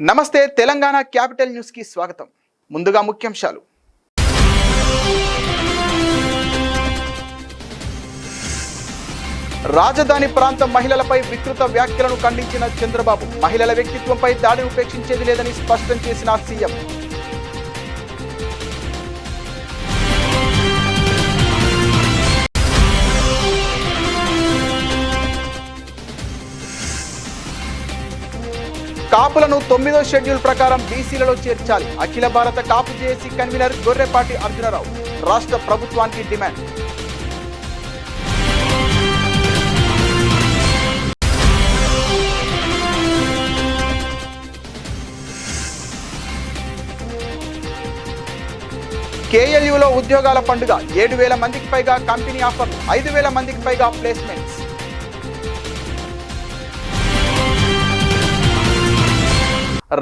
నమస్తే Telangana capital news కి స్వాగతం. ముందుగా ముఖ్యాంశాలు. రాజధాని ప్రాంత మహిళలపై వికృత వ్యాఖ్యలను ఖండించిన చంద్రబాబు మహిళల వ్యక్తిత్వంపై దాడిని ఉపేక్షించేది లేదని స్పష్టం చేసిన సీఎం. కాపులను 9వ షెడ్యూల్ ప్రకారం బీసీలలో చేర్చాలి. అఖిల భారత కాపు జేఏసీ కన్వీనర్ గొర్రెపాటి అర్జునరావు రాష్ట్ర ప్రభుత్వానికి డిమాండ్. కేఎల్యూలో ఉద్యోగాల పండుగ 7,000 మందికి పైగా కంపెనీ ఆఫర్లు, 5,000 మందికి పైగా ప్లేస్మెంట్స్.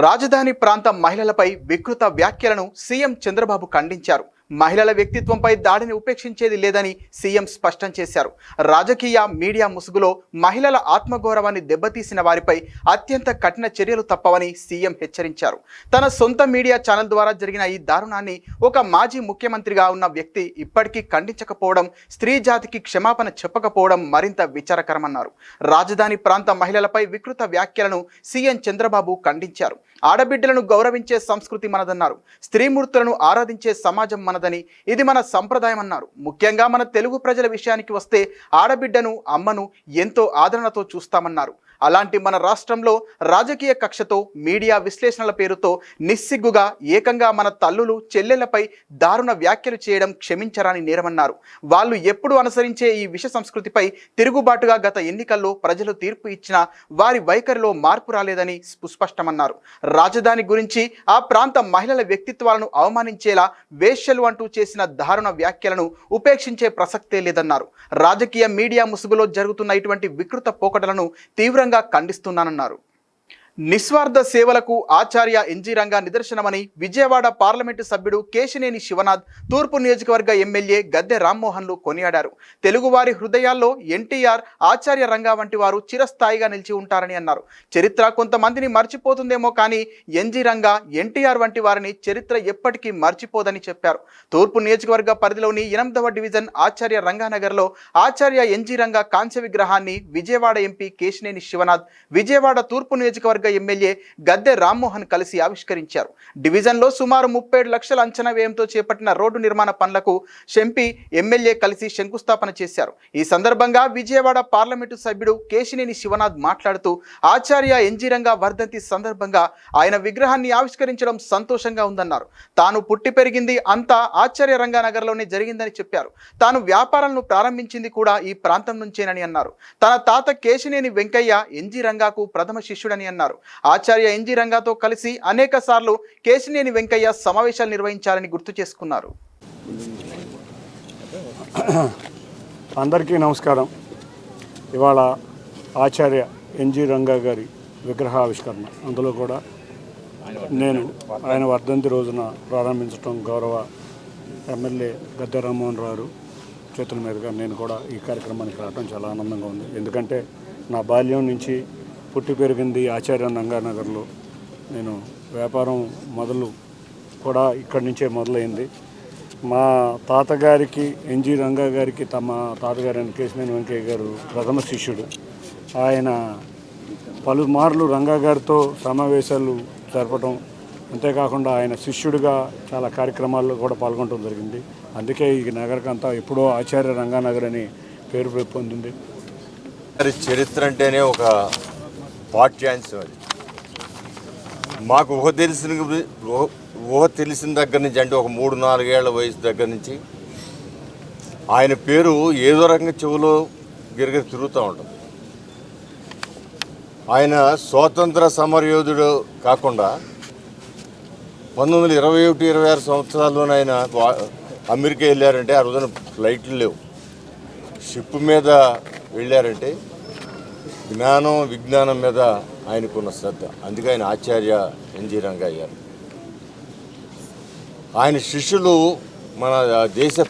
రాజధాని ప్రాంత మహిళలపై వికృత వ్యాఖ్యలను సీఎం చంద్రబాబు ఖండించారు. మహిళల వ్యక్తిత్వంపై దాడిని ఉపేక్షించేది లేదని సీఎం స్పష్టం చేశారు. రాజకీయ మీడియా ముసుగులో మహిళల ఆత్మగౌరవాన్ని దెబ్బతీసిన వారిపై అత్యంత కఠిన చర్యలు తప్పవని సీఎం హెచ్చరించారు. తన సొంత మీడియా ఛానల్ ద్వారా జరిగిన ఈ దారుణాన్ని ఒక మాజీ ముఖ్యమంత్రిగా ఉన్న వ్యక్తి ఇప్పటికీ ఖండించకపోవడం, స్త్రీ జాతికి క్షమాపణ చెప్పకపోవడం మరింత విచారకరమన్నారు. రాజధాని ప్రాంత మహిళలపై వికృత వ్యాఖ్యలను సీఎం చంద్రబాబు ఖండించారు. ఆడబిడ్డలను గౌరవించే సంస్కృతి మనదన్నారు. స్త్రీమూర్తులను ఆరాధించే సమాజం మనదని, ఇది మన సంప్రదాయం అన్నారు. ముఖ్యంగా మన తెలుగు ప్రజల విషయానికి వస్తే ఆడబిడ్డను, అమ్మను ఎంతో ఆదరణతో చూస్తామన్నారు. అలాంటి మన రాష్ట్రంలో రాజకీయ కక్షతో, మీడియా విశ్లేషణల పేరుతో నిస్సిగ్గుగా ఏకంగా మన తల్లులు, చెల్లెళ్లపై దారుణ వ్యాఖ్యలు చేయడం క్షమించరాని నేరమన్నారు. వాళ్ళు ఎప్పుడు అనుసరించే ఈ విష సంస్కృతిపై తిరుగుబాటుగా గత ఎన్నికల్లో ప్రజలు తీర్పు ఇచ్చినా వారి వైఖరిలో మార్పు రాలేదని స్పష్టమన్నారు. రాజధాని గురించి, ఆ ప్రాంత మహిళల వ్యక్తిత్వాలను అవమానించేలా వేశ్యలు అంటూ చేసిన దారుణ వ్యాఖ్యలను ఉపేక్షించే ప్రసక్తే లేదన్నారు. రాజకీయ మీడియా ముసుగులో జరుగుతున్న ఇటువంటి వికృత పోకడలను తీవ్రంగా ఖండిస్తున్నానన్నారు. నిస్వార్థ సేవలకు ఆచార్య ఎన్జీ రంగా నిదర్శనమని విజయవాడ పార్లమెంటు సభ్యుడు కేశినేని శివనాథ్, తూర్పు నియోజకవర్గ ఎమ్మెల్యే గద్దె రామ్మోహన్లు కొనియాడారు. తెలుగువారి హృదయాల్లో ఎన్టీఆర్, ఆచార్య రంగా వంటి వారు చిరస్థాయిగా నిలిచి ఉంటారని అన్నారు. చరిత్ర కొంతమందిని మర్చిపోతుందేమో కానీ ఎన్జీ రంగా, ఎన్టీఆర్ వంటి వారిని చరిత్ర ఎప్పటికీ మర్చిపోదని చెప్పారు. తూర్పు నియోజకవర్గ పరిధిలోని 8వ డివిజన్ ఆచార్య రంగానగర్లో ఆచార్య ఎన్జీ రంగా కాంస్య విగ్రహాన్ని విజయవాడ ఎంపీ కేశినేని శివనాథ్, విజయవాడ తూర్పు నియోజకవర్గ ఎమ్మెల్యే గద్దె రామ్మోహన్ కలిసి ఆవిష్కరించారు. డివిజన్లో సుమారు 37 లక్షల అంచనా వ్యయంతో చేపట్టిన రోడ్డు నిర్మాణ పనులకు ఎంపీ, ఎమ్మెల్యే కలిసి శంకుస్థాపన చేశారు. ఈ సందర్భంగా విజయవాడ పార్లమెంటు సభ్యుడు కేశినేని శివనాథ్ మాట్లాడుతూ ఆచార్య ఎన్జీ రంగా వర్ధంతి సందర్భంగా ఆయన విగ్రహాన్ని ఆవిష్కరించడం సంతోషంగా ఉందన్నారు. తాను పుట్టి పెరిగింది అంతా ఆచార్య రంగానగర్లోనే జరిగిందని చెప్పారు. తాను వ్యాపారాలను ప్రారంభించింది కూడా ఈ ప్రాంతం నుంచేనని అన్నారు. తన తాత కేశినేని వెంకయ్య ఎన్జీ రంగాకు ప్రథమ శిష్యుడని అన్నారు. ఆచార్య ఎన్జీ రంగాతో కలిసి అనేక సార్లు కేశినేని వెంకయ్య సమావేశాలు నిర్వహించాలని గుర్తు చేసుకున్నారు. అందరికీ నమస్కారం. ఇవాళ ఆచార్య ఎన్జీ రంగా గారి విగ్రహావిష్కరణ, అందులో కూడా నేను ఆయన వర్ధంతి రోజున ప్రారంభించడం గౌరవ ఎమ్మెల్యే గద్దె రామ్మోహన్ రావు చేతుల మీదుగా నేను కూడా ఈ కార్యక్రమానికి రావడం చాలా ఆనందంగా ఉంది. ఎందుకంటే నా బాల్యం నుంచి పుట్టి పెరిగింది ఆచార్య రంగానగర్లో. నేను వ్యాపారం మొదలు కూడా ఇక్కడి నుంచే మొదలైంది. మా తాతగారికి, ఎన్జీ రంగా గారికి తమ తాతగారైన కేశినేని వెంకయ్య గారు ప్రథమ శిష్యుడు. ఆయన పలుమార్లు రంగా గారితో సమావేశాలు జరపడం, అంతేకాకుండా ఆయన శిష్యుడిగా చాలా కార్యక్రమాల్లో కూడా పాల్గొనడం జరిగింది. అందుకే ఈ నగరకంతా ఎప్పుడో ఆచార్య రంగానగర్ అని పేరు పొందింది. చరిత్ర అంటేనే ఒక పాఠ్యాంశం. అది మాకు ఊహ తెలిసిన దగ్గర నుంచి, అంటే ఒక 3-4 ఏళ్ల వయసు దగ్గర నుంచి ఆయన పేరు ఏదో రకంగా చెవులో గిరగిరి తిరుగుతూ ఉంటుంది. ఆయన స్వాతంత్ర సమరయోధుడు కాకుండా 1921-26 సంవత్సరాల్లోనే ఆయన అమెరికా వెళ్ళారంటే, ఆ రోజున ఫ్లైట్లు లేవు, షిప్ మీద వెళ్ళారంటే జ్ఞానం, విజ్ఞానం మీద ఆయనకున్న శ్రద్ధ. అందుకే ఆయన ఆచార్య ఎన్జీ రంగా అయ్యారు. ఆయన శిష్యులు మన దేశ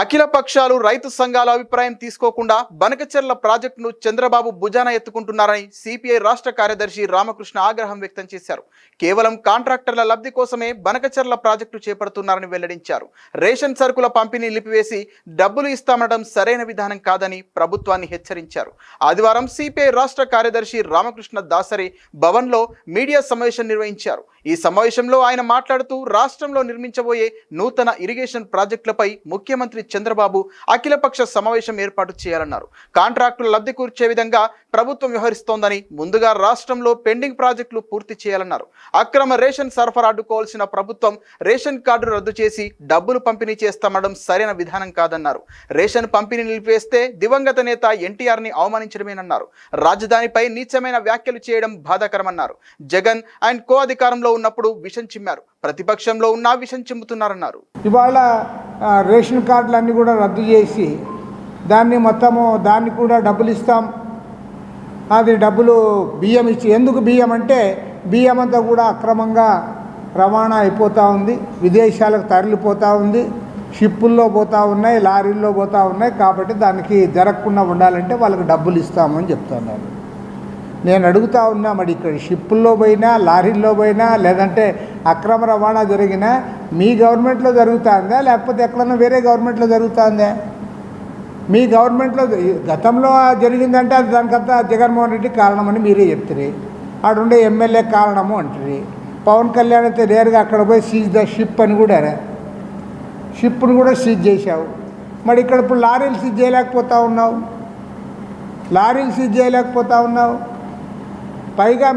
అఖిల పక్షాలు రైతు సంఘాల అభిప్రాయం తీసుకోకుండా బనకచెర్ల ప్రాజెక్టును చంద్రబాబు భుజాన ఎత్తుకుంటున్నారని సిపిఐ రాష్ట్ర కార్యదర్శి రామకృష్ణ ఆగ్రహం వ్యక్తం చేశారు. కేవలం కాంట్రాక్టర్ల లబ్ధి కోసమే బనకచెర్ల ప్రాజెక్టు చేపడుతున్నారని వెల్లడించారు. రేషన్ సరుకుల పంపిణీ నిలిపివేసి డబ్బులు ఇస్తామనడం సరైన విధానం కాదని ప్రభుత్వాన్ని హెచ్చరించారు. ఆదివారం సిపిఐ రాష్ట్ర కార్యదర్శి రామకృష్ణ దాసరి భవన్లో మీడియా సమావేశం నిర్వహించారు. ఈ సమావేశంలో ఆయన మాట్లాడుతూ రాష్ట్రంలో నిర్మించబోయే నూతన ఇరిగేషన్ ప్రాజెక్టులపై ముఖ్యమంత్రి చంద్రబాబు అఖిలపక్ష సమావేశం ఏర్పాటు చేయాలన్నారు. కాంట్రాక్టులు లబ్ధి కూర్చే విధంగా ప్రభుత్వం వ్యవహరిస్తోందని, ముందుగా రాష్ట్రంలో పెండింగ్ ప్రాజెక్టులు పూర్తి చేయాలన్నారు. అక్రమ రేషన్ సరఫరా అడ్డుకోవాల్సిన ప్రభుత్వం రేషన్ కార్డు రద్దు చేసి డబ్బులు పంపిణీ చేస్తామనడం సరైన విధానం కాదన్నారు. రేషన్ పంపిణీ నిలిపివేస్తే దివంగత నేత ఎన్టీఆర్ని అవమానించడమేనన్నారు. రాజధానిపై నీచమైన వ్యాఖ్యలు చేయడం బాధాకరమన్నారు. జగన్ అండ్ కో అధికారంలో ఉన్నప్పుడు విషం చిమ్మారు, ప్రతిపక్షంలో ఉన్న విషం చిమ్ముతున్నారన్నారు. ఇవాళ రేషన్ కార్డులన్నీ కూడా రద్దు చేసి దాన్ని కూడా డబ్బులు ఇస్తాం, అది డబ్బులు బియ్యం ఇచ్చి, ఎందుకు బియ్యం అంటే బియ్యం అంతా కూడా అక్రమంగా రవాణా అయిపోతూ ఉంది, విదేశాలకు తరలిపోతూ ఉంది, షిప్పుల్లో పోతూ ఉన్నాయి, లారీల్లో పోతూ ఉన్నాయి. కాబట్టి దానికి జరగకుండా ఉండాలంటే వాళ్ళకి డబ్బులు ఇస్తామని చెప్తున్నారు. నేను అడుగుతా ఉన్నా, మరి ఇక్కడ షిప్పుల్లో పోయినా, లారీల్లో పోయినా, లేదంటే అక్రమ రవాణా జరిగినా మీ గవర్నమెంట్లో జరుగుతుందా, లేకపోతే ఎక్కడన్నా వేరే గవర్నమెంట్లో జరుగుతుందా? మీ గవర్నమెంట్లో గతంలో జరిగిందంటే అది దానికంతా జగన్మోహన్ రెడ్డి కారణమని మీరే చెప్తారు. ఆడుండే ఎమ్మెల్యే కారణము అంటారు. పవన్ కళ్యాణ్ అయితే నేరుగా అక్కడ పోయి సీజ్ ద షిప్ అని కూడా, షిప్ను కూడా సీజ్ చేశావు. మరి ఇక్కడ ఇప్పుడు లారీలు సీజ్ చేయలేకపోతా ఉన్నావు, పైగా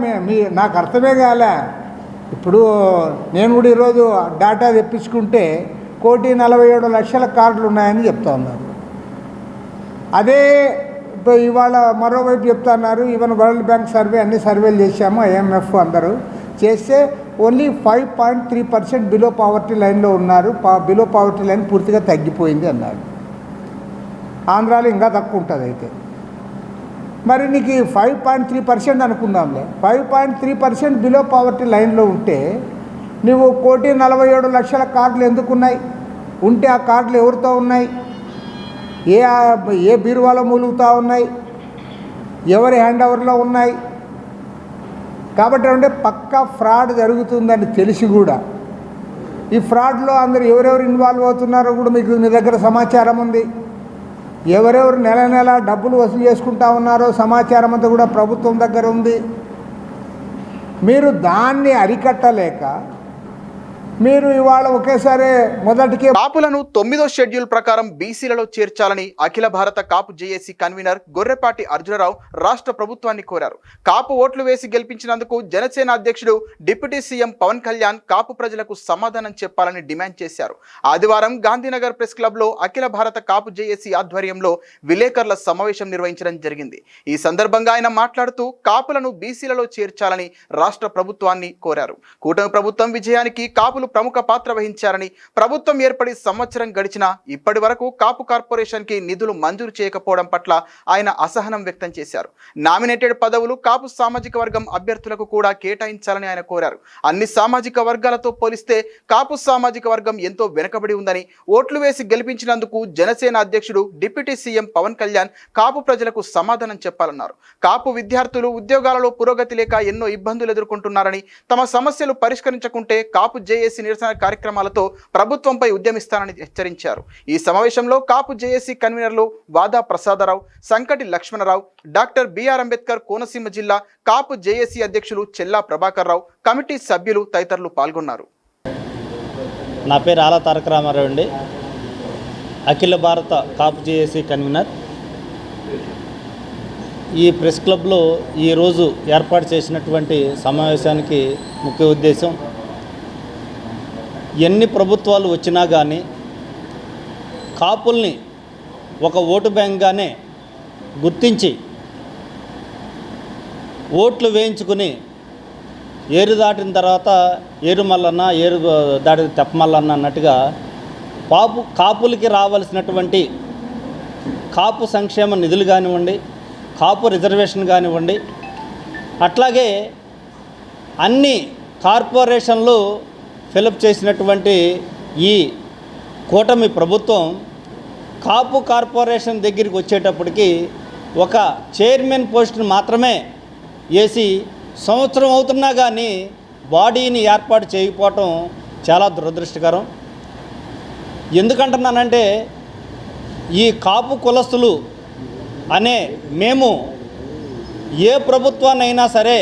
నాకు అర్థమే కాలే. ఇప్పుడు నేను కూడా ఈరోజు డేటా తెప్పించుకుంటే 1,47,00,000 కార్డులు ఉన్నాయని చెప్తా ఉన్నారు. అదే ఇవాళ మరోవైపు చెప్తున్నారు, ఈవెన్ వరల్డ్ బ్యాంక్ సర్వే, అన్ని సర్వేలు చేశాము, IMF అందరూ చేస్తే ఓన్లీ 5.3% బిలో పావర్టీ లైన్లో ఉన్నారు. బిలో పావర్టీ లైన్ పూర్తిగా తగ్గిపోయింది అన్నారు. ఆంధ్రాలో ఇంకా తక్కువ ఉంటుంది. అయితే మరి నీకు 5.3% అనుకుందాంలే, 5.3% బిలో పావర్టీ లైన్లో ఉంటే నువ్వు 1,47,00,000 కార్డులు ఎందుకున్నాయి? ఉంటే ఆ కార్డులు ఎవరితో ఉన్నాయి? ఏ బీరువాలో మూలుగుతూ ఉన్నాయి? ఎవరి హ్యాండ్ ఓవర్లో ఉన్నాయి? కాబట్టి అంటే పక్కా ఫ్రాడ్ జరుగుతుందని తెలిసి కూడా ఈ ఫ్రాడ్లో అందరూ ఎవరెవరు ఇన్వాల్వ్ అవుతున్నారో కూడా మీ దగ్గర సమాచారం ఉంది. ఎవరెవరు నెల నెల డబ్బులు వసూలు చేసుకుంటా ఉన్నారో సమాచారం అంతా కూడా ప్రభుత్వం దగ్గర ఉంది. మీరు దాన్ని అరికట్టలేక మీరు ఇవాళ ఒకేసారి మొదటికి కాపులను 9వ షెడ్యూల్ ప్రకారం బీసీలలో చేర్చాలని అఖిల భారత కాపు జేఏసీ కన్వీనర్ గొర్రెపాటి అర్జునరావు రాష్ట్ర ప్రభుత్వాన్ని కోరారు. కాపు ఓట్లు వేసి గెలిపించినందుకు జనసేన అధ్యక్షుడు డిప్యూటీ సీఎం పవన్ కళ్యాణ్ కాపు ప్రజలకు సమాధానం చెప్పాలని డిమాండ్ చేశారు. ఆదివారం గాంధీనగర్ ప్రెస్ క్లబ్లో అఖిల భారత కాపు జేఏసీ ఆధ్వర్యంలో విలేకరుల సమావేశం నిర్వహించడం జరిగింది. ఈ సందర్భంగా ఆయన మాట్లాడుతూ కాపులను బీసీలలో చేర్చాలని రాష్ట్ర ప్రభుత్వాన్ని కోరారు. కూటమి ప్రభుత్వం విజయానికి కాపులు ప్రముఖ పాత్ర వహించారని, ప్రభుత్వం ఏర్పడి సంవత్సరం గడిచినా ఇప్పటి వరకు కాపు కార్పొరేషన్కి నిధులు మంజూరు చేయకపోవడం పట్ల ఆయన అసహనం వ్యక్తం చేశారు. నామినేటెడ్ పదవులు కాపు సామాజిక వర్గం అభ్యర్థులకు కూడా కేటాయించాలని ఆయన కోరారు. అన్ని సామాజిక వర్గాలతో పోలిస్తే కాపు సామాజిక వర్గం ఎంతో వెనుకబడి ఉందని, ఓట్లు వేసి గెలిపించినందుకు జనసేన అధ్యక్షుడు డిప్యూటీ సీఎం పవన్ కళ్యాణ్ కాపు ప్రజలకు సమాధానం చెప్పాలన్నారు. కాపు విద్యార్థులు ఉద్యోగాలలో పురోగతి లేక ఎన్నో ఇబ్బందులు ఎదుర్కొంటున్నారని, తమ సమస్యలు పరిష్కరించకుంటే కాపు జేఏసీ నిరసన కార్యక్రమాలతో ప్రభుత్వంపై ఉద్యమిస్తానని హెచ్చరించారు. ఈ సమావేశంలో కాపు జేఏసీ కన్వీనర్లు వాదా ప్రసాదరావు, సంకటి లక్ష్మణరావు, డాక్టర్ బిఆర్ అంబేద్కర్ కోనసీమ జిల్లా కాపు జేఏసీ అధ్యక్షులు చెల్లా ప్రభాకర్ రావు, కమిటీ సభ్యులు తదితరులు పాల్గొన్నారు. నా పేరు ఆలా తారక రామారావు అండి, అఖిల భారత కాపు జేఏసీ కన్వీనర్. ఈ ప్రెస్ క్లబ్లో ఈరోజు ఏర్పాటు చేసినటువంటి సమావేశానికి ముఖ్య ఉద్దేశం, ఎన్ని ప్రభుత్వాలు వచ్చినా కానీ కాపుల్ని ఒక ఓటు బ్యాంక్గానే గుర్తించి ఓట్లు వేయించుకుని ఏరు దాటిన తర్వాత ఏరు మల్లన్న, ఏరు దాటి తెప్పమల్లన్న అన్నట్టుగా కాపులకి రావాల్సినటువంటి కాపు సంక్షేమ నిధులు కానివ్వండి, కాపు రిజర్వేషన్ కానివ్వండి, అట్లాగే అన్ని కార్పొరేషన్లు ఫిలప్ చేసినటువంటి ఈ కూటమి ప్రభుత్వం కాపు కార్పొరేషన్ దగ్గరికి వచ్చేటప్పటికి ఒక చైర్మన్ పోస్టును మాత్రమే వేసి సంవత్సరం అవుతున్నా కానీ బాడీని ఏర్పాటు చేయకపోవటం చాలా దురదృష్టకరం. ఎందుకంటున్నానంటే ఈ కాపు కులస్తులు అనే మేము ఏ ప్రభుత్వాన్నైనా సరే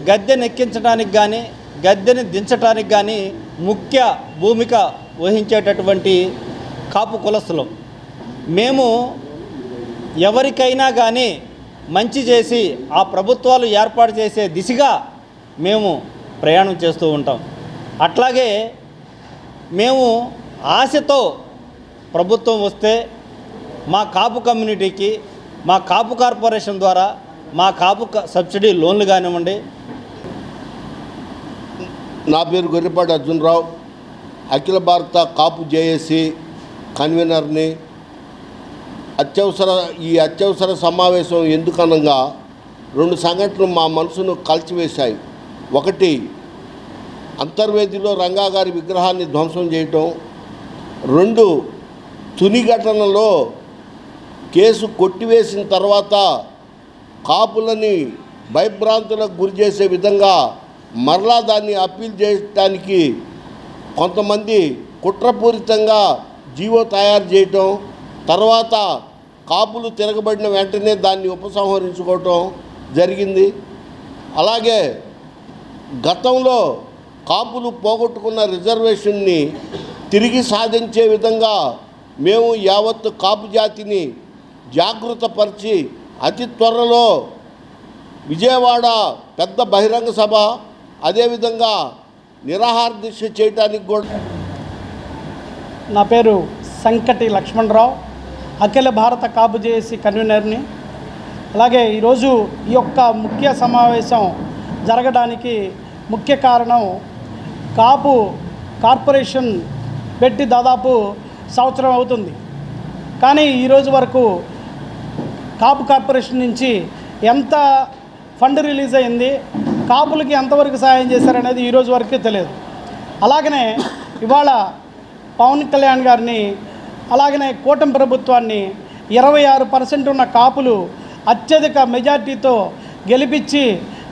గద్దెనెక్కించడానికి కానీ గద్దెని దించడానికి కానీ ముఖ్య భూమిక వహించేటటువంటి కాపు కులస్తులం. మేము ఎవరికైనా కానీ మంచి చేసి ఆ ప్రభుత్వాలు ఏర్పాటు చేసే దిశగా మేము ప్రయాణం చేస్తూ ఉంటాం. అట్లాగే మేము ఆశతో ప్రభుత్వం వస్తే మా కాపు కమ్యూనిటీకి మా కాపు కార్పొరేషన్ ద్వారా మా కాపు సబ్సిడీ లోన్లు కానివ్వండి. నా పేరు గొర్రెపాటి అర్జునరావు, అఖిల భారత కాపు జేఏసీ కన్వీనర్ని. ఈ అత్యవసర సమావేశం ఎందుకనగా 2 సంఘటనలు మా మనసును కలిచివేశాయి. ఒకటి, అంతర్వేదిలో రంగా గారి విగ్రహాన్ని ధ్వంసం చేయటం. 2, తుని ఘటనలో కేసు కొట్టివేసిన తర్వాత కాపులని భయభ్రాంతులకు గురి చేసే విధంగా మరలా దాన్ని అప్పీల్ చేయడానికి కొంతమంది కుట్రపూరితంగా జీవో తయారు చేయటం, తర్వాత కాపులు తిరగబడిన వెంటనే దాన్ని ఉపసంహరించుకోవటం జరిగింది. అలాగే గతంలో కాపులు పోగొట్టుకున్న రిజర్వేషన్ని తిరిగి సాధించే విధంగా మేము యావత్తు కాపు జాతిని జాగృతపరిచి అతి త్వరలో విజయవాడ పెద్ద బహిరంగ సభ, అదేవిధంగా నిరాహార దీక్ష చేయడానికి కూడా. నా పేరు సంకటి లక్ష్మణరావు, అఖిల భారత కాపు జేఏసీ కన్వీనర్ని. అలాగే ఈరోజు ఈ యొక్క ముఖ్య సమావేశం జరగడానికి ముఖ్య కారణం, కాపు కార్పొరేషన్ పెట్టి దాదాపు సంవత్సరం అవుతుంది. కానీ ఈరోజు వరకు కాపు కార్పొరేషన్ నుంచి ఎంత ఫండ్ రిలీజ్ అయింది, కాపులకి ఎంతవరకు సాయం చేశారనేది ఈరోజు వరకు తెలియదు. అలాగనే ఇవాళ పవన్ కళ్యాణ్ గారిని, అలాగనే కూటమి ప్రభుత్వాన్ని 26% ఉన్న కాపులు అత్యధిక మెజార్టీతో గెలిపించి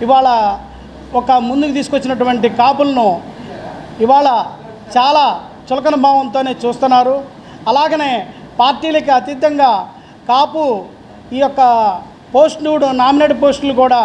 ఇవాళ ఒక ముందుకు తీసుకొచ్చినటువంటి కాపులను ఇవాళ చాలా చులకన భావంతోనే చూస్తున్నారు. అలాగనే పార్టీలకి అతీతంగా కాపు ఈ యొక్క పోస్టులు, నామినేట్ పోస్టులు కూడా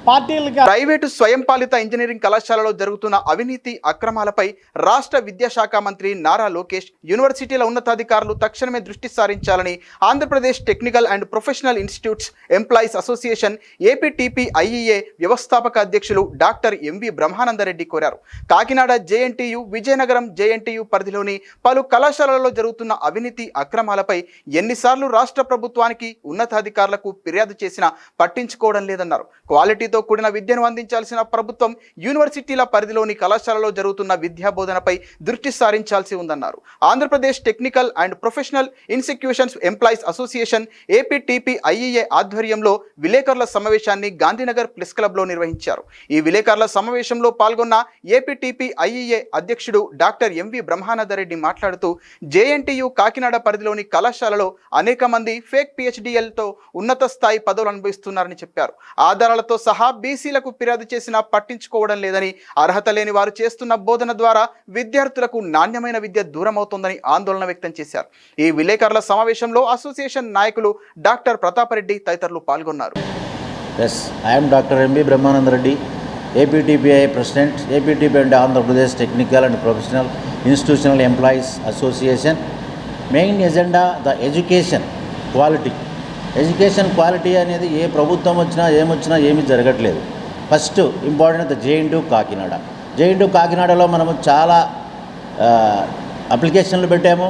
పార్టీలకి. ప్రైవేటు స్వయం పాలిత ఇంజనీరింగ్ కళాశాలలో జరుగుతున్న అవినీతి అక్రమాలపై రాష్ట్ర విద్యాశాఖ మంత్రి నారా లోకేష్ యూనివర్సిటీల ఉన్నతాధికారులు తక్షణమే దృష్టి సారించాలని Andhra Pradesh technical and professional institutes employees association APTPIEA వ్యవస్థాపక అధ్యక్షులు డాక్టర్ ఎంవి బ్రహ్మానందరెడ్డి కోరారు. కాకినాడ జేఎన్టీయు, విజయనగరం జేఎన్టీయు పరిధిలోని పలు కళాశాలలలో జరుగుతున్న అవినీతి అక్రమాలపై ఎన్నిసార్లు రాష్ట్ర ప్రభుత్వానికి, ఉన్నతాధికారులకు ఫిర్యాదు చేసినా పట్టించుకోవడం లేదన్నారు. క్వాలిటీతో కూడిన విద్యను అందించాల్సిన ప్రభుత్వం యూనివర్సిటీల పరిధిలోని కళాశాలలో జరుగుతున్న విద్యా బోధనపై దృష్టి సారించాల్సి ఉందన్నారు. Andhra Pradesh technical and professional institutions employees association APTPIEA ఆధ్వర్యంలో విలేకరుల సమావేశాన్ని గాంధీనగర్ ప్రెస్ క్లబ్లో నిర్వహించారు. ఈ విలేకరుల సమావేశంలో పాల్గొన్న ఏపీటీపీఐఈఏ అధ్యక్షుడు డాక్టర్ ఎంవి బ్రహ్మానందరెడ్డి మాట్లాడుతూ, జేఎన్టీయు కాకినాడ పరిధిలోని కళాశాలలో అనేక మంది ఫేక్ పిహెచ్డిఎల్తో ఉన్నత స్థాయి పదవులు అనుభవిస్తున్నారని చెప్పారు. ఆధారాలతో సహా బీసీలకు ఫిర్యాదు చేసినా పట్టించుకోవడం లేదని, అర్హత లేని వారు చేస్తున్న బోధన ద్వారా విద్యార్థులకు నాణ్యమైన విద్య దూరమవుతోందని ఆందోళన వ్యక్తం చేశారు. ఈ విలేకరుల సమావేశంలో అసోసియేషన్ నాయకులు డాక్టర్ ప్రతాపరెడ్డి తదితరులు పాల్గొన్నారు. I am Dr. M.B. Brahmanand Reddy, APTPI President, APTPI and Andhra Pradesh Technical and Professional Institutional Employees Association. Main agenda, the education quality. Education quality అనేది ఏ ప్రభుత్వం వచ్చినా ఏమీ జరగట్లేదు. First important JNTU Kakinada. JNTU కాకినాడలో మనము చాలా అప్లికేషన్లు పెట్టాము,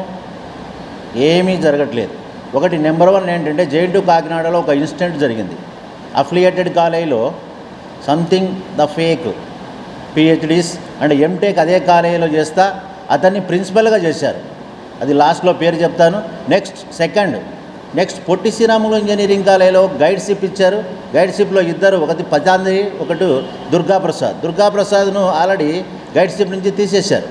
ఏమీ జరగట్లేదు. ఒకటి నెంబర్ 1 ఏంటంటే జేఎన్టీయు కాకినాడలో ఒక ఇన్సిడెంట్ జరిగింది. అఫిలియేటెడ్ కాలేజీలో something the fake PhDs and MTech అదే కాలేజీలో చేస్తా అతన్ని ప్రిన్సిపల్గా చేశారు. అది లాస్ట్లో పేరు చెప్తాను. నెక్స్ట్ పొట్టి శ్రీరాములు ఇంజనీరింగ్ కాలేజీలో గైడ్షిప్ ఇచ్చారు. గైడ్షిప్లో 2, ఒకటి పతాంజలి, ఒకటి దుర్గాప్రసాద్ను ఆల్రెడీ గైడ్షిప్ నుంచి తీసేశారు.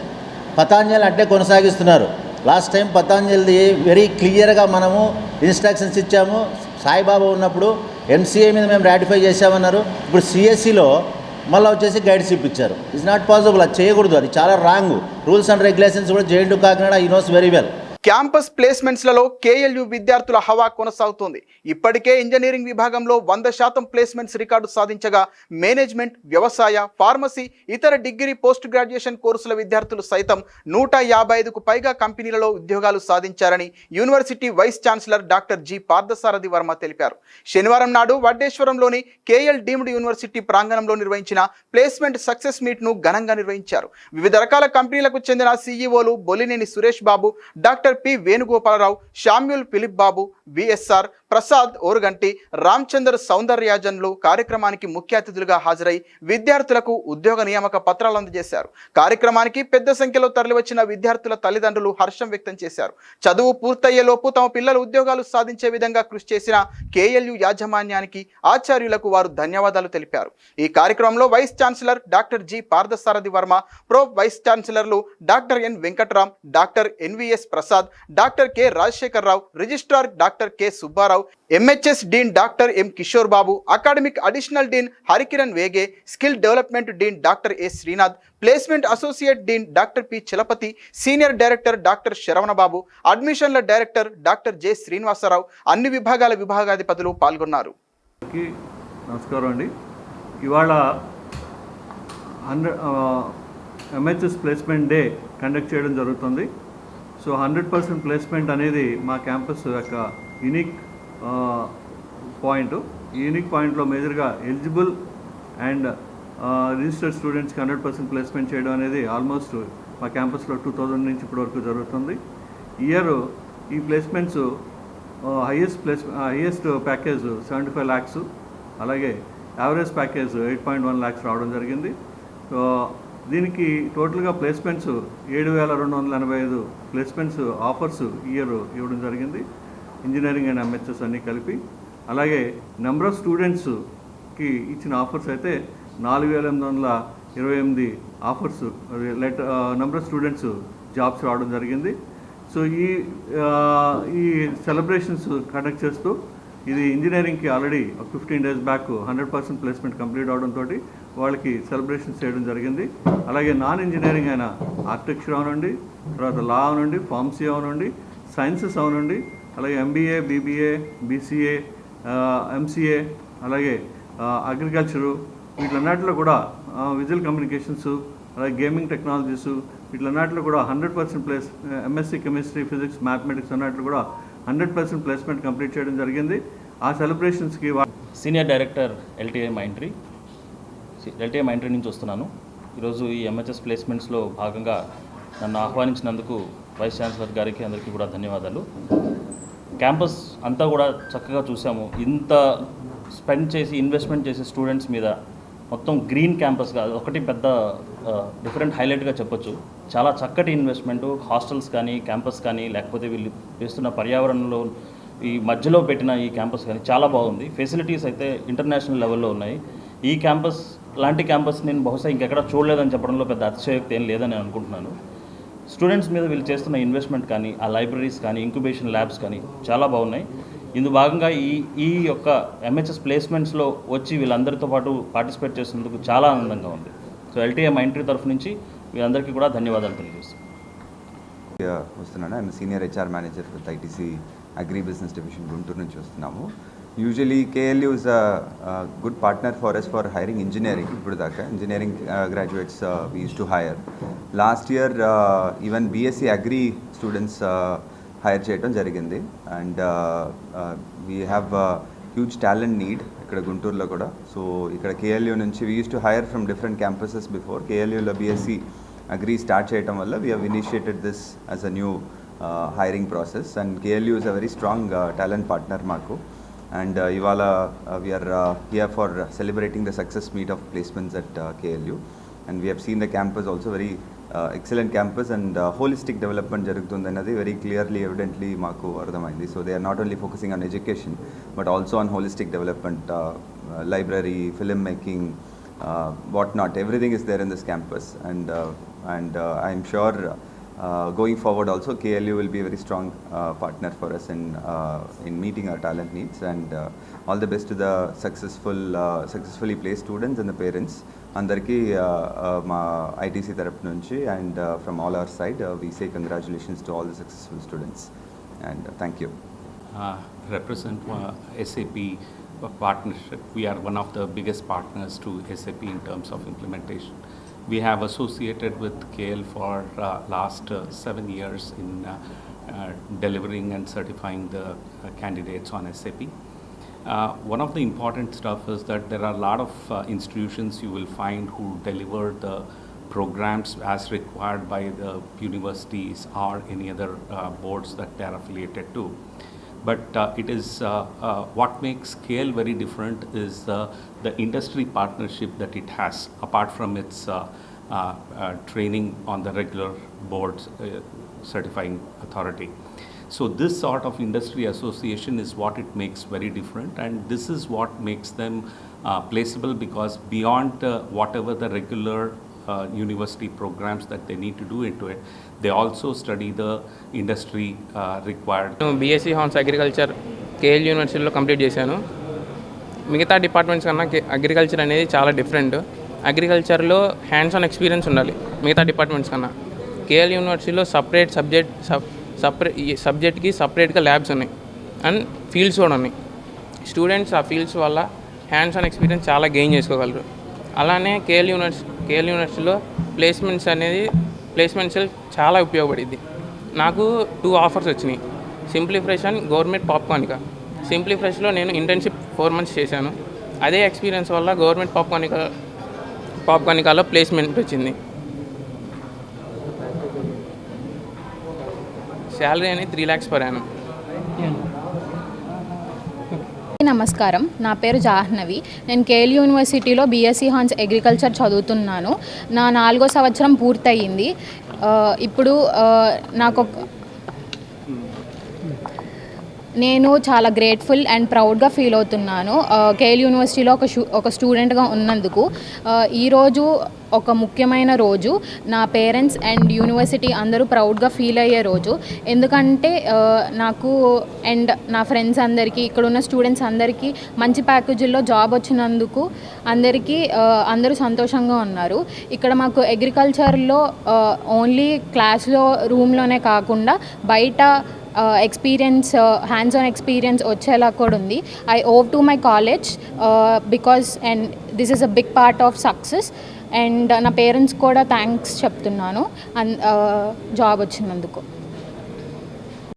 పతాంజలి అంటే కొనసాగిస్తున్నారు. లాస్ట్ టైం పతంజలిది వెరీ క్లియర్గా మనము ఇన్స్ట్రక్షన్స్ ఇచ్చాము. సాయిబాబా ఉన్నప్పుడు ఎంసీఏ మీద మేము రాటిఫై చేసామన్నారు. ఇప్పుడు సిఎస్సిలో మళ్ళీ వచ్చేసి గైడ్స్ ఇప్పించారు. ఇట్స్ నాట్ పాసిబుల్, అది చేయకూడదు, అది చాలా రాంగ్. రూల్స్ అండ్ రెగ్యులేషన్స్ కూడా JNTU Kakinada he knows very well. Campus ప్లేస్మెంట్స్లలో కేఎల్యు విద్యార్థుల హవా కొనసాగుతోంది. ఇప్పటికే ఇంజనీరింగ్ విభాగంలో 100% ప్లేస్మెంట్స్ రికార్డు సాధించగా మేనేజ్మెంట్, వ్యవసాయ, ఫార్మసీ, ఇతర డిగ్రీ పోస్ట్ గ్రాడ్యుయేషన్ కోర్సుల విద్యార్థులు సైతం 155కు పైగా కంపెనీలలో ఉద్యోగాలు సాధించారని university vice chancellor doctor G Parthasarathi Varma తెలిపారు. శనివారం నాడు వడ్డేశ్వరంలోని కేఎల్ డీమ్డ్ యూనివర్సిటీ ప్రాంగణంలో నిర్వహించిన ప్లేస్మెంట్ సక్సెస్ మీట్ను ఘనంగా నిర్వహించారు. వివిధ రకాల కంపెనీలకు చెందిన సీఈఓలు Bollineni Suresh Babu, doctor P Venugopala Rao, Samuel Philip Babu, VSR Prasad Oruganti, Ramachandar సౌందర్యాజన్లు కార్యక్రమానికి ముఖ్య అతిథులుగా హాజరై విద్యార్థులకు ఉద్యోగ నియామక పత్రాలు అందజేశారు. కార్యక్రమానికి పెద్ద సంఖ్యలో తరలివచ్చిన విద్యార్థుల తల్లిదండ్రులు హర్షం వ్యక్తం చేశారు. చదువు పూర్తయ్యేలోపు తమ పిల్లలు ఉద్యోగాలు సాధించే విధంగా కృషి చేసిన కేఎల్యు యాజమాన్యానికి, ఆచార్యులకు వారు ధన్యవాదాలు తెలిపారు. ఈ కార్యక్రమంలో vice chancellor doctor G Parthasarathi Varma, pro vice ఛాన్సలర్లు doctor N Venkatram, doctor NVS Prasad, doctor K Rajasekhara Rao, registrar doctor K Subba Rao, MHS dean doctor M Kishore Babu, academic additional dean Harikiran Vege, skill development dean doctor A Srinath, placement associate dean doctor P Chalapathi, senior director doctor Saravanababu, అడ్మిషన్ల director doctor J Srinivasa Rao, అన్ని విభాగాల విభాగాధిపతులు పాల్గొన్నారు. నమస్కారం అండి. ఇవాళ MHS placement day conduct చేయడం జరుగుతుంది. So 100% placement అనేది మా క్యాంపస్ యొక్క యూనిక్ పాయింట్. ఈ యూనిక్ పాయింట్లో మేజర్గా ఎలిజిబుల్ అండ్ రిజిస్టర్డ్ స్టూడెంట్స్కి 100% ప్లేస్మెంట్ చేయడం అనేది ఆల్మోస్ట్ మా క్యాంపస్లో 2000 నుంచి ఇప్పటి వరకు జరుగుతుంది. ఇయర్ ఈ ప్లేస్మెంట్స్ హైయెస్ట్ ప్యాకేజ్ 75 lakhs, అలాగే యావరేజ్ ప్యాకేజ్ 8.1 lakhs రావడం జరిగింది. సో దీనికి టోటల్గా ప్లేస్మెంట్స్ 7,285 ప్లేస్మెంట్స్ ఆఫర్స్ ఇయర్ ఇవ్వడం జరిగింది, ఇంజనీరింగ్ అండ్ ఎంహెచ్ఎస్ అన్నీ కలిపి. అలాగే నెంబర్ ఆఫ్ స్టూడెంట్స్కి ఇచ్చిన ఆఫర్స్ అయితే 4,828 offers, number of students jobs రావడం జరిగింది. సో ఈ సెలబ్రేషన్స్ కండక్ట్ చేస్తూ ఇది ఇంజనీరింగ్కి already 15 days back 100% placement complete అవడంతో వాళ్ళకి సెలబ్రేషన్స్ చేయడం జరిగింది. అలాగే నాన్ ఇంజనీరింగ్ అయిన ఆర్కిటెక్చర్ అవనండి, తర్వాత లా అవనండి, ఫార్మసీ అవనండి, సైన్సెస్ అవనండి, అలాగే ఎంబీఏ, బీబీఏ, బీసీఏ, ఎంసీఏ, అలాగే అగ్రికల్చరు, వీటిలన్నిటిలో కూడా విజువల్ కమ్యూనికేషన్స్, అలాగే గేమింగ్ టెక్నాలజీస్, వీటిలన్నిటిలో కూడా 100% ఎంఎస్సీ కెమిస్ట్రీ, ఫిజిక్స్, మ్యాథమెటిక్స్ అన్నిటిలో కూడా 100% ప్లేస్మెంట్ కంప్లీట్ చేయడం జరిగింది. ఆ సెలబ్రేషన్స్కి సీనియర్ డైరెక్టర్ ఎల్టీఐ మైంట్రీ నుంచి వస్తున్నాను. ఈరోజు ఈ ఎంహెచ్ఎస్ ప్లేస్మెంట్స్లో భాగంగా నన్ను ఆహ్వానించినందుకు వైస్ ఛాన్సలర్ గారికి అందరికీ కూడా ధన్యవాదాలు. క్యాంపస్ అంతా కూడా చక్కగా చూసాము. ఇంత స్పెండ్ చేసి ఇన్వెస్ట్మెంట్ చేసే స్టూడెంట్స్ మీద మొత్తం గ్రీన్ క్యాంపస్గా ఒకటి పెద్ద డిఫరెంట్ హైలైట్గా చెప్పొచ్చు. చాలా చక్కటి ఇన్వెస్ట్మెంటు, హాస్టల్స్ కానీ, క్యాంపస్ కానీ, లేకపోతే వీళ్ళు చేస్తున్న పర్యావరణంలో ఈ మధ్యలో పెట్టిన ఈ క్యాంపస్ కానీ చాలా బాగుంది. ఫెసిలిటీస్ అయితే ఇంటర్నేషనల్ లెవెల్లో ఉన్నాయి. ఈ క్యాంపస్ లాంటి క్యాంపస్ నేను బహుశా ఇంకెక్కడ చూడలేదని చెప్పడంలో పెద్ద అతిశయోక్తి ఏం లేదని నేను అనుకుంటున్నాను. స్టూడెంట్స్ మీద వీళ్ళు చేస్తున్న ఇన్వెస్ట్మెంట్ కానీ, ఆ లైబ్రరీస్ కానీ, ఇంక్యుబేషన్ ల్యాబ్స్ కానీ చాలా బాగున్నాయి. ఇందులో భాగంగా ఈ యొక్క ఎంహెచ్ఎస్ ప్లేస్మెంట్స్లో వచ్చి వీళ్ళందరితో పాటు పార్టిసిపేట్ చేసినందుకు చాలా ఆనందంగా ఉంది. సో ఎల్టీఐ మైంట్రీ తరఫు నుంచి వీళ్ళందరికీ కూడా ధన్యవాదాలు తెలియజేస్తాను. వస్తున్నాను. I'm senior HR manager with ITC agri business division Guntur నుంచి వస్తున్నాము. Usually KLU is a good partner for us for hiring engineering. ఇప్పుడు దాకా engineering graduates we used to hire. Last year even BSc agri students hire చేయడం జరిగింది. And we have huge talent need ఇక్కడ గుంటూరులో కూడా. So ఇక్కడ KLU నుంచి we used to hire from different campuses before. కేఎల్యూలో బీఎస్సీ అగ్రి స్టార్ట్ చేయడం వల్ల we have initiated this as a new hiring process, and KLU is a very strong talent partner మాకు. And ఇవాళ we are here for celebrating the success meet of placements at KLU, and we have seen the campus also very excellent campus, and holistic development జరుగుతుంది అన్నది very clearly evidently మాకు అర్థమైంది. So they are not only focusing on education but also on holistic development, library, film making, what not, everything is there in this campus, and I am sure going forward also, KLU will be a very strong partner for us in meeting our talent needs, and all the best to the successfully placed students and the parents. Andarki ma ITC taraf nunchi and from all our side, we say congratulations to all the successful students, and thank you. Represent SAP partnership. We are one of the biggest partners to SAP in terms of implementation. We have associated with KL for last 7 years in delivering and certifying the candidates on SAP. One of the important stuff is that there are a lot of institutions you will find who deliver the programs as required by the universities or any other boards that they are affiliated to. But it is what makes KL very different is the industry partnership that it has, apart from its training on the regular boards certifying authority. So this sort of industry association is what it makes very different, and this is what makes them placeable, because beyond whatever the regular university programs that they need to do into it, they also study the industry required. BSc Honors Agriculture KL యూనివర్సిటీలో complete చేశాను. మిగతా departments కన్నా agriculture అనేది చాలా different. అగ్రికల్చర్లో hands on experience ఉండాలి మిగతా departments కన్నా. KL యూనివర్సిటీలో సబ్జెక్ట్కి సపరేట్గా ల్యాబ్స్ ఉన్నాయి అండ్ ఫీల్డ్స్ కూడా ఉన్నాయి. స్టూడెంట్స్ ఆ ఫీల్డ్స్ వల్ల హ్యాండ్స్ ఆన్ ఎక్స్పీరియన్స్ చాలా గెయిన్ చేసుకోగలరు. అలానే KL యూనివర్సిటీలో ప్లేస్మెంట్స్ చాలా ఉపయోగపడింది. నాకు 2 ఆఫర్స్ వచ్చినాయి, సింప్లిఫ్రెష్ అండ్ గవర్నమెంట్ పాప్కార్నికా. సింప్లిఫ్రెష్లో నేను ఇంటర్న్షిప్ 4 months చేశాను. అదే ఎక్స్పీరియన్స్ వల్ల గవర్నమెంట్ పాప్కార్నికాలో ప్లేస్మెంట్ వచ్చింది. శాలరీ అనేది 3 lakhs per annum. నమస్కారం, నా పేరు జాహ్నవి. నేను KL యూనివర్సిటీలో BSc హాన్స్ అగ్రికల్చర్ చదువుతున్నాను. నా 4వ సంవత్సరం పూర్తయింది. ఇప్పుడు నేను చాలా గ్రేట్ఫుల్ అండ్ ప్రౌడ్గా ఫీల్ అవుతున్నాను KL యూనివర్సిటీలో ఒక స్టూడెంట్గా ఉన్నందుకు. ఈరోజు ఒక ముఖ్యమైన రోజు. నా పేరెంట్స్ అండ్ యూనివర్సిటీ అందరూ ప్రౌడ్గా ఫీల్ అయ్యే రోజు. ఎందుకంటే నాకు అండ్ నా ఫ్రెండ్స్ అందరికీ, ఇక్కడ ఉన్న స్టూడెంట్స్ అందరికీ మంచి ప్యాకేజీల్లో జాబ్ వచ్చినందుకు అందరూ సంతోషంగా ఉన్నారు. ఇక్కడ మాకు అగ్రికల్చర్లో ఓన్లీ క్లాస్లో రూమ్లోనే కాకుండా బయట ఎక్స్పీరియన్స్, హ్యాండ్స్ ఆన్ ఎక్స్పీరియన్స్ వచ్చేలా కూడా ఉంది. I owe to my college because and this is a big part of success. And నా పేరెంట్స్ కూడా థ్యాంక్స్ చెప్తున్నాను జాబ్ వచ్చినందుకు.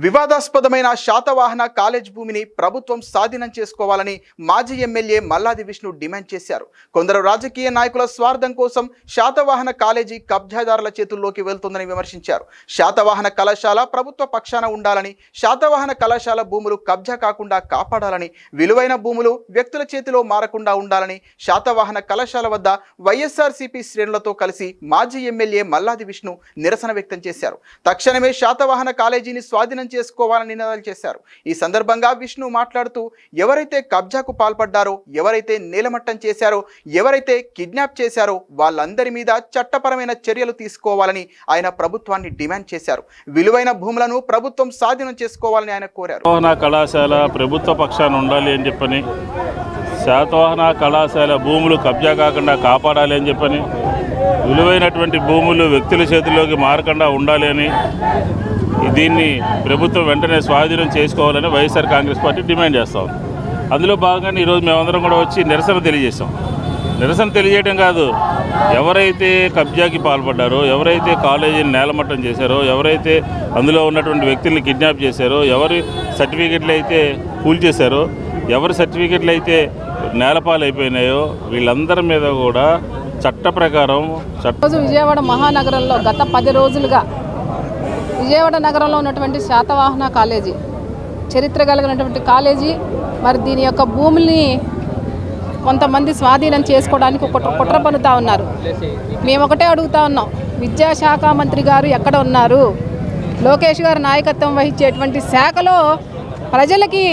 వివాదాస్పదమైన శాతవాహన కాలేజ్ భూమిని ప్రభుత్వం స్వాధీనం చేసుకోవాలని మాజీ ఎమ్మెల్యే మల్లాది విష్ణు డిమాండ్ చేశారు. కొందరు రాజకీయ నాయకుల స్వార్థం కోసం శాతవాహన కాలేజీ కబ్జాదారుల చేతుల్లోకి వెళ్తుందని విమర్శించారు. శాతవాహన కళాశాల ప్రభుత్వ పక్షాన ఉండాలని, శాతవాహన కళాశాల భూములు కబ్జా కాకుండా కాపాడాలని, విలువైన భూములు వ్యక్తుల చేతిలో మారకుండా ఉండాలని శాతవాహన కళాశాల వద్ద వైఎస్ఆర్సీపీ శ్రేణులతో కలిసి మాజీ ఎమ్మెల్యే మల్లాది విష్ణు నిరసన వ్యక్తం చేశారు. తక్షణమే శాతవాహన కాలేజీని స్వాధీనం చేసుకోవాలని నినాదాలు చేశారు. ఈ సందర్భంగా విష్ణు మాట్లాడుతూ, ఎవరైతే కబ్జాకు పాల్పడ్డారో, ఎవరైతే నేలమట్టం చేశారో, ఎవరైతే కిడ్నాప్ చేశారో వాళ్ళందరి మీద చట్టపరమైన చర్యలు తీసుకోవాలని ఆయన ప్రభుత్వాన్ని డిమాండ్ చేశారు. విలువైన భూములను ప్రభుత్వం స్వాధీనం చేసుకోవాలని ఆయన కోరారు. శాతవాహన కళాశాల ప్రభుత్వ పక్షాన ఉండాలి అని చెప్పని, శాతవాహన కళాశాల భూములు కబ్జా కాకుండా కాపాడాలి అని చెప్పని, విలువైనటువంటి భూములు వ్యక్తుల చేతుల్లోకి మారకుండా ఉండాలి అని, దీన్ని ప్రభుత్వం వెంటనే స్వాధీనం చేసుకోవాలని వైఎస్ఆర్ కాంగ్రెస్ పార్టీ డిమాండ్ చేస్తాం. అందులో భాగంగానే ఈరోజు మేమందరం కూడా వచ్చి నిరసన తెలియజేస్తాం. నిరసన తెలియజేయడం కాదు, ఎవరైతే కబ్జాకి పాల్పడ్డారో, ఎవరైతే కాలేజీని నేలమట్టం చేశారో, ఎవరైతే అందులో ఉన్నటువంటి వ్యక్తుల్ని కిడ్నాప్ చేశారో, ఎవరి సర్టిఫికెట్లు అయితే కూల్చేశారో, ఎవరి సర్టిఫికెట్లు అయితే నేలపాలైపోయినాయో వీళ్ళందరి మీద కూడా చట్ట ప్రకారం విజయవాడ మహానగరంలో గత 10 రోజులుగా విజయవాడ నగరంలో ఉన్నటువంటి శాతవాహన కాలేజీ, చరిత్ర కలిగినటువంటి కాలేజీ, మరి దీని యొక్క భూముల్ని కొంతమంది స్వాధీనం చేసుకోవడానికి కుట్ర పన్నుతా ఉన్నారు. మేము ఒకటే అడుగుతా ఉన్నాం, విద్యాశాఖ మంత్రి గారు ఎక్కడ ఉన్నారు? లోకేష్ గారు నాయకత్వం వహించేటువంటి శాఖలో ప్రజలకి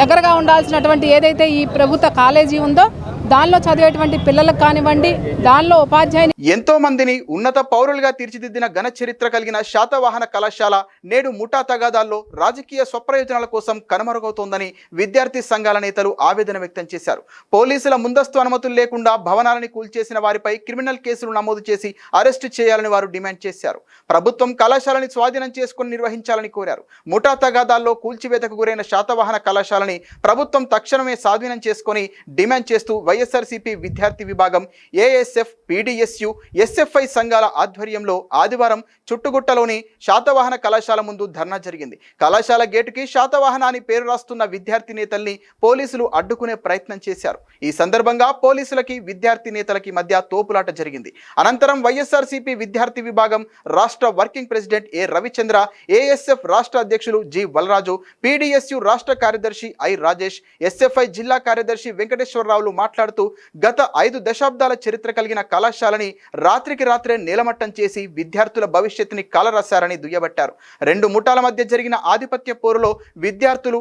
దగ్గరగా ఉండాల్సినటువంటి ఏదైతే ఈ ప్రభుత్వ కాలేజీ ఉందో దానిలో చదివేటువంటి పిల్లలకు కానివ్వండి, దానిలో ఉపాధ్యాయుని ఎంతో మందిని ఉన్నత పౌరులుగా తీర్చిదిద్దిన ఘన చరిత్ర కలిగిన శాతవాహన కళాశాల నేడు ముఠా తగాదాల్లో రాజకీయ స్వప్రయోజనాల కోసం కనుమరుగవుతోందని విద్యార్థి సంఘాల నేతలు ఆవేదన వ్యక్తం చేశారు. పోలీసుల ముందస్తు అనుమతులు లేకుండా భవనాలని కూల్చేసిన వారిపై క్రిమినల్ కేసులు నమోదు చేసి అరెస్టు చేయాలని వారు డిమాండ్ చేశారు. ప్రభుత్వం కళాశాలని స్వాధీనం చేసుకుని నిర్వహించాలని కోరారు. ముఠా తగాదాల్లో కూల్చివేతకు గురైన శాతవాహన కళాశాలని ప్రభుత్వం తక్షణమే స్వాధీనం చేసుకుని డిమాండ్ చేస్తూ వైఎస్ఆర్సీపీ విద్యార్థి విభాగం, ఏఎస్ఎఫ్, పీడీఎస్యు, ఎస్ఎఫ్ఐ సంఘాల ఆధ్వర్యంలో ఆదివారం చుట్టుగుట్టలోని శాతవాహన కళాశాల ముందు ధర్నా జరిగింది. కళాశాల గేటుకి శాతవాహన అని పేరు రాస్తున్న విద్యార్థి నేతల్ని పోలీసులు అడ్డుకునే ప్రయత్నం చేశారు. ఈ సందర్భంగా పోలీసులకి విద్యార్థి నేతలకి మధ్య తోపులాట జరిగింది. అనంతరం వైఎస్ఆర్సీపీ విద్యార్థి విభాగం రాష్ట్ర వర్కింగ్ ప్రెసిడెంట్ ఏ రవిచంద్ర, ఏఎస్ఎఫ్ రాష్ట్ర అధ్యక్షులు జి వలరాజు, పీడీఎస్యు రాష్ట్ర కార్యదర్శి ఐ రాజేష్, ఎస్ఎఫ్ఐ జిల్లా కార్యదర్శి వెంకటేశ్వరరావులు మాట్లాడుతూ గత 5 దశాబ్దాల చరిత్ర కలిగిన కళాశాలని రాత్రికి రాత్రే నేలమట్టం చేసి విద్యార్థుల భవిష్యత్తుని కాలరాశారని దుయ్యబట్టారు. 2 ముఠాల మధ్య జరిగిన ఆధిపత్య పోరులో విద్యార్థులు,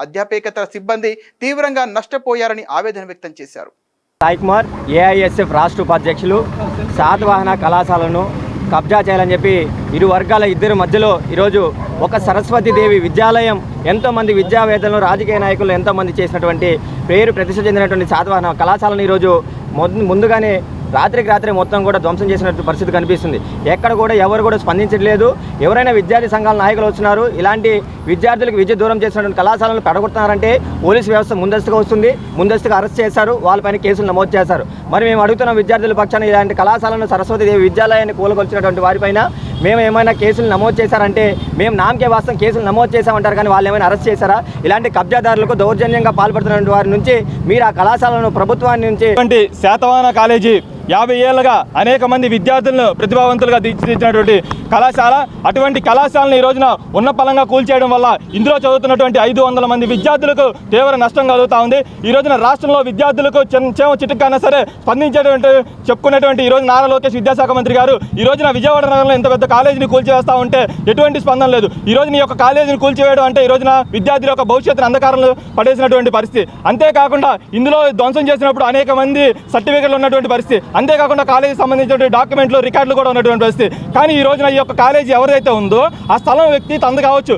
అధ్యాపేతర సిబ్బంది తీవ్రంగా నష్టపోయారని ఆవేదన వ్యక్తం చేశారు. సాయి కుమార్, ఏఐఎస్ఎఫ్ రాష్ట్ర ఉపాధ్యక్షులు. శాతవాహన కళాశాలను కబ్జా చేయాలని చెప్పి ఇరు వర్గాల ఇద్దరి మధ్యలో ఈరోజు ఒక సరస్వతీదేవి విద్యాలయం, ఎంతోమంది విద్యావేత్తలు, రాజకీయ నాయకులు ఎంతోమంది చేసినటువంటి పేరు ప్రతిష్ట చెందినటువంటి శాతవాహన కళాశాలను ఈరోజు ముందుగానే రాత్రికి రాత్రి మొత్తం కూడా ధ్వంసం చేసినటువంటి పరిస్థితి కనిపిస్తుంది. ఎక్కడ కూడా ఎవరు కూడా స్పందించట్లేదు. ఎవరైనా విద్యార్థి సంఘాల నాయకులు వస్తున్నారు, ఇలాంటి విద్యార్థులకు విద్య దూరం చేసినటువంటి కళాశాలను పడగొడుతున్నారంటే పోలీసు వ్యవస్థ ముందస్తుగా వస్తుంది, ముందస్తుగా అరెస్ట్ చేశారు, వాళ్ళపైన కేసులు నమోదు చేశారు. మరి మేము అడుగుతున్న విద్యార్థుల పక్షాన ఇలాంటి కళాశాలను, సరస్వతీదేవి విద్యాలయాన్ని కూలగొల్చినటువంటి వారిపైన మేము ఏమైనా కేసులు నమోదు చేశారంటే మేము నామకే వాస్తవం కేసులు నమోదు చేశామంటారు, కానీ వాళ్ళు ఏమైనా అరెస్ట్ చేశారా? ఇలాంటి కబ్జాదారులకు దౌర్జన్యంగా పాల్పడుతున్న వారి నుంచి మీరు ఆ కళాశాలను ప్రభుత్వాన్ని నుంచి శాతవాహన కాలేజీ 50 ఏళ్ళుగా అనేక మంది విద్యార్థులను ప్రతిభావంతులుగా తీర్చిదిద్దినటువంటి కళాశాల. అటువంటి కళాశాలను ఈ రోజున ఉన్న పలంగా కూల్చేయడం వల్ల ఇందులో చదువుతున్నటువంటి 500 మంది విద్యార్థులకు తీవ్ర నష్టం కలుగుతూ ఉంది. ఈ రోజున రాష్ట్రంలో విద్యార్థులకు చేమ చిటుకైనా సరే స్పందించేటువంటి చెప్పుకునేటువంటి ఈ రోజు నారా లోకేష్ విద్యాశాఖ మంత్రి గారు ఈ రోజున విజయవాడ నగరంలో ఇంత పెద్ద కాలేజీని కూల్చివేస్తూ ఉంటే ఎటువంటి స్పందన లేదు. ఈ రోజున ఈ యొక్క కాలేజీని కూల్చివేయడం అంటే ఈ రోజున విద్యార్థుల యొక్క భవిష్యత్తును అంధకారంలో పడేసినటువంటి పరిస్థితి. అంతేకాకుండా ఇందులో ధ్వంసం చేసినప్పుడు అనేక మంది సర్టిఫికెట్లు ఉన్నటువంటి పరిస్థితి, అంతేకాకుండా కాలేజీకి సంబంధించిన డాక్యుమెంట్లు, రికార్డులు కూడా ఉన్నటువంటి పరిస్థితి. కానీ ఈ రోజున ఈ యొక్క కాలేజీ ఎవరైతే ఉందో ఆ స్థలం వ్యక్తి తందు కావచ్చు.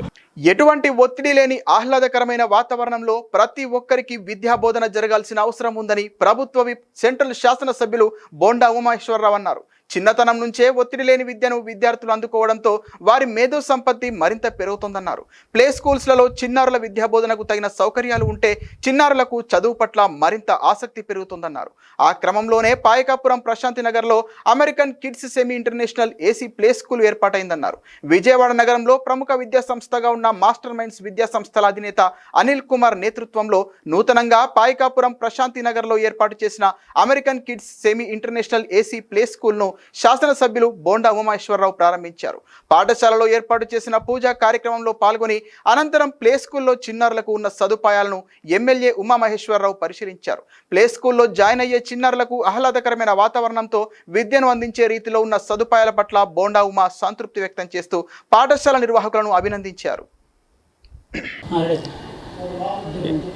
ఎటువంటి ఒత్తిడి లేని ఆహ్లాదకరమైన వాతావరణంలో ప్రతి ఒక్కరికి విద్యా బోధన జరగాల్సిన అవసరం ఉందని ప్రభుత్వ విప్, సెంట్రల్ శాసనసభ్యులు బోండా ఉమామహేశ్వరరావు అన్నారు. చిన్నతనం నుంచే ఒత్తిడి లేని విద్యను విద్యార్థులు అందుకోవడంతో వారి మేధో సంపత్తి మరింత పెరుగుతుందన్నారు. ప్లే స్కూల్స్లలో చిన్నారుల విద్యా బోధనకు తగిన సౌకర్యాలు ఉంటే చిన్నారులకు చదువు పట్ల మరింత ఆసక్తి పెరుగుతుందన్నారు. ఆ క్రమంలోనే పాయకాపురం ప్రశాంతి నగర్లో American kids semi international AC play school ఏర్పాటైందన్నారు. విజయవాడ నగరంలో ప్రముఖ విద్యా సంస్థగా ఉన్న మాస్టర్ మైండ్స్ విద్యా సంస్థల అధినేత అనిల్ కుమార్ నేతృత్వంలో నూతనంగా పాయకాపురం ప్రశాంతి నగర్లో ఏర్పాటు చేసిన American kids semi international AC play స్కూల్ను శాసనసభ్యులు బోండా ఉమామహేశ్వరరావు ప్రారంభించారు. పాఠశాలలో ఏర్పాటు చేసిన పూజా కార్యక్రమంలో పాల్గొని అనంతరం ప్లే స్కూల్లో చిన్నారులకు ఉన్న సదుపాయాలను ఎమ్మెల్యే ఉమామహేశ్వరరావు పరిశీలించారు. ప్లే స్కూల్లో జాయిన్ అయ్యే చిన్నారులకు ఆహ్లాదకరమైన వాతావరణంతో విద్యను అందించే రీతిలో ఉన్న సదుపాయాల పట్ల బోండా ఉమా సంతృప్తి వ్యక్తం చేస్తూ పాఠశాల నిర్వాహకులను అభినందించారు.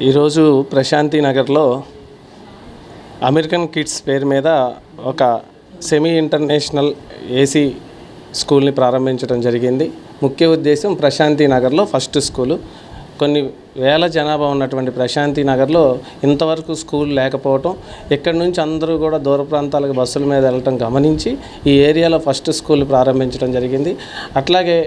ఈరోజు ప్రశాంతి నగర్లో అమెరికన్ కిడ్స్ పేరు మీద ఒక సెమీ ఇంటర్నేషనల్ ఏసీ స్కూల్ని ప్రారంభించడం జరిగింది. ముఖ్య ఉద్దేశం ప్రశాంతి నగర్లో ఫస్ట్ స్కూలు. కొన్ని వేల జనాభా ఉన్నటువంటి ప్రశాంతి నగర్లో ఇంతవరకు స్కూల్ లేకపోవటం, ఇక్కడి నుంచి అందరూ కూడా దూర ప్రాంతాలకు బస్సుల మీద వెళ్ళటం గమనించి ఈ ఏరియాలో ఫస్ట్ స్కూల్ ప్రారంభించడం జరిగింది. అట్లాగే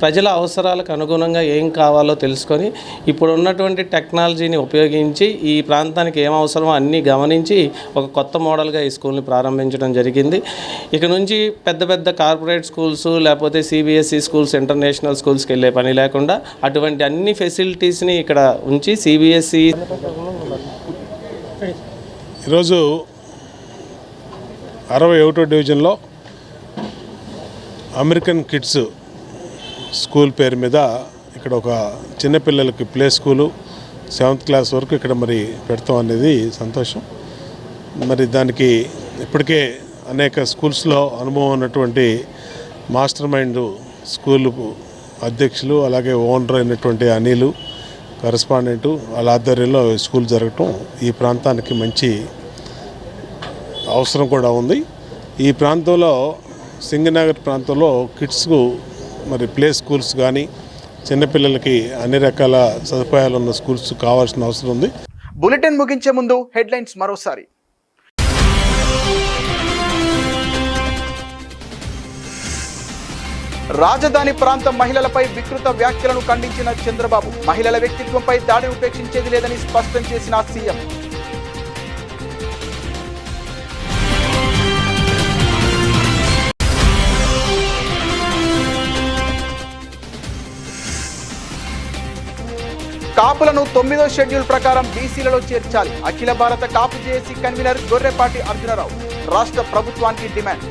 ప్రజల అవసరాలకు అనుగుణంగా ఏం కావాలో తెలుసుకొని ఇప్పుడు ఉన్నటువంటి టెక్నాలజీని ఉపయోగించి ఈ ప్రాంతానికి ఏం అవసరమో అన్నీ గమనించి ఒక కొత్త మోడల్గా ఈ స్కూల్ని ప్రారంభించడం జరిగింది. ఇక నుంచి పెద్ద పెద్ద కార్పొరేట్ స్కూల్స్ లేకపోతే సిబిఎస్ఈ స్కూల్స్, ఇంటర్నేషనల్ స్కూల్స్కి వెళ్ళే పని లేకుండా అటువంటి అన్ని ఫెసిలిటీస్ని ఇక్కడ ఉంచి సిబిఎస్ఈ. ఈరోజు 61వ డివిజన్లో అమెరికన్ కిడ్స్ స్కూల్ పేరు మీద ఇక్కడ ఒక చిన్నపిల్లలకి ప్లే స్కూలు 7th క్లాస్ వరకు ఇక్కడ మరి పెడతాం అనేది సంతోషం. మరి దానికి ఇప్పటికే అనేక స్కూల్స్లో అనుభవం ఉన్నటువంటి మాస్టర్ మైండ్ స్కూల్ అధ్యక్షులు, అలాగే ఓనర్ అయినటువంటి అనిలు, కరస్పాండెంటు వాళ్ళ ఆధ్వర్యంలో స్కూల్ జరగటం ఈ ప్రాంతానికి మంచి అవసరం కూడా ఉంది. ఈ ప్రాంతంలో సింగనగర్ ప్రాంతంలో కిడ్స్కు మరి ప్లే స్కూల్స్ కానీ చిన్నపిల్లలకి అన్ని రకాల సదుపాయాలు ఉన్న స్కూల్స్ కావాల్సిన అవసరం ఉంది. బులెటిన్ ముగించే ముందు హెడ్లైన్స్ మరోసారి. రాజధాని ప్రాంత మహిళలపై వికృత వ్యాఖ్యలను ఖండించిన చంద్రబాబు, మహిళల వ్యక్తిత్వంపై దాడిని ఉపేక్షించేది లేదని స్పష్టం చేసిన సీఎం. కాపులను 9వ షెడ్యూల్ ప్రకారం బీసీలలో చేర్చాలి. అఖిల భారత కాపు జేఏసీ కన్వీనర్ గొర్రెపాటి అర్జునరావు రాష్ట్ర ప్రభుత్వానికి డిమాండ్.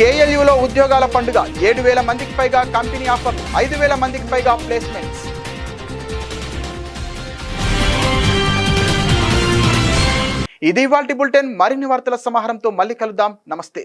కేఎల్యూలో ఉద్యోగాల పండుగ, 7,000 మందికి పైగా కంపెనీ ఆఫర్లు, 5,000 మందికి పైగా ప్లేస్మెంట్స్. ఇది ఇవాల్టి బులెటిన్. మరిన్ని వార్తల సమాహారంతో మళ్ళీ కలుద్దాం. నమస్తే.